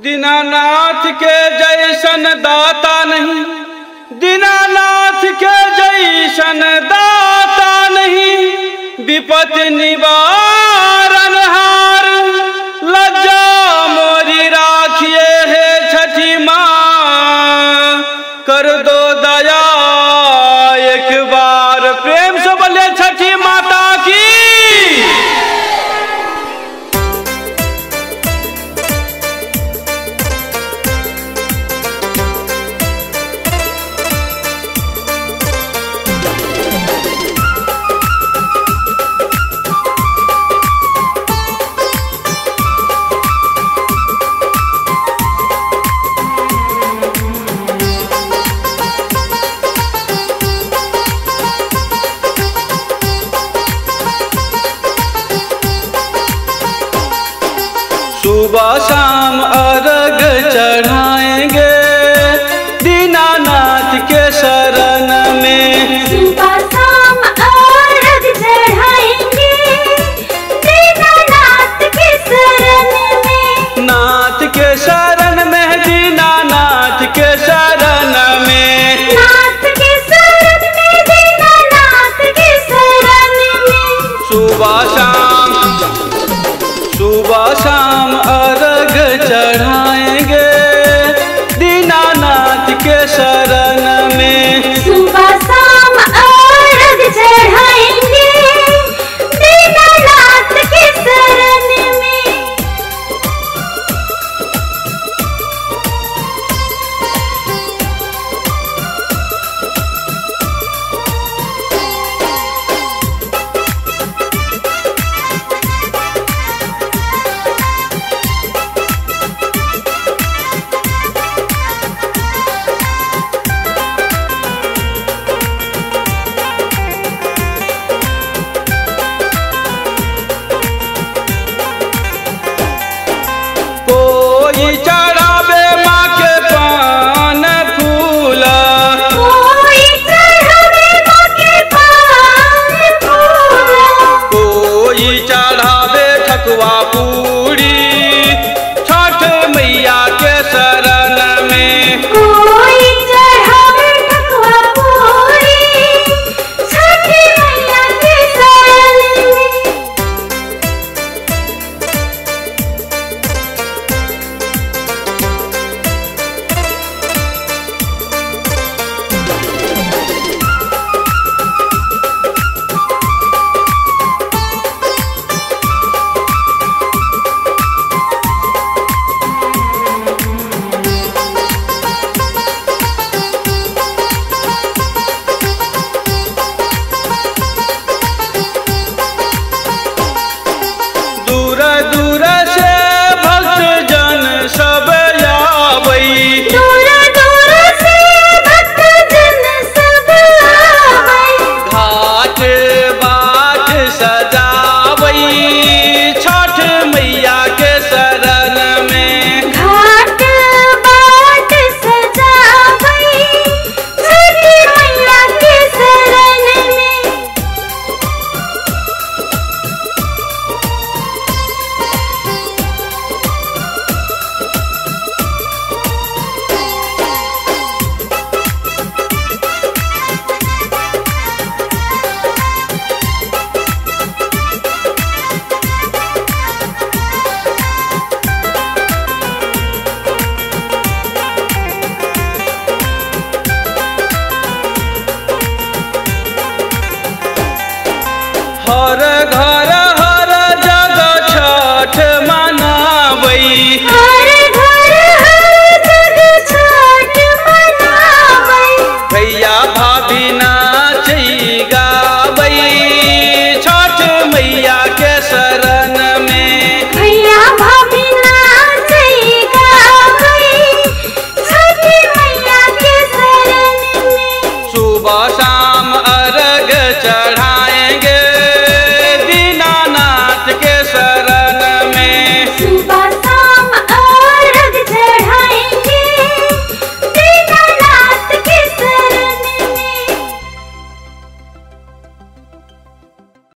दीनानाथ के जैसन दाता नहीं, दीनानाथ के जैसन दाता नहीं, विपत्ति निवारण हार लज्जा मोरी राखिए है छठी माँ, कर दो दया एक बार। प्रेम से बोले छठी माता की। सुबह शाम अर्घ चढ़ाएंगे दीनानाथ के शरण में। सुबह शाम अर्घ चढ़ाएंगे दीनानाथ के शरण में। नाथ के शरण में, दीनानाथ के शरण में, नाथ के शरण में, दीनानाथ के शरण में। सुबह शाम अर्घ चढ़ाएंगे दीनानाथ के शरण में। सुबह शाम अर्घ चढ़ाएंगे दीनानाथ के शरण में। कोई चढ़ावे माँ के पान फूल, कोई चढ़ावे माँ के पान फूल, कोई चढ़ावे ठकुआ पूरी छठ मैया के शरण में। कोई चढ़ावे ठकुआ पूरी छठी मैया के शरण में। दूर दूर से भक्त जन सब आवई, दूर दूर से भक्त जन सब आवई। घाट बाट सजावई छठ मैया के शरण में। घाट बाट सजावई छठी मैया के शरण में। हर घर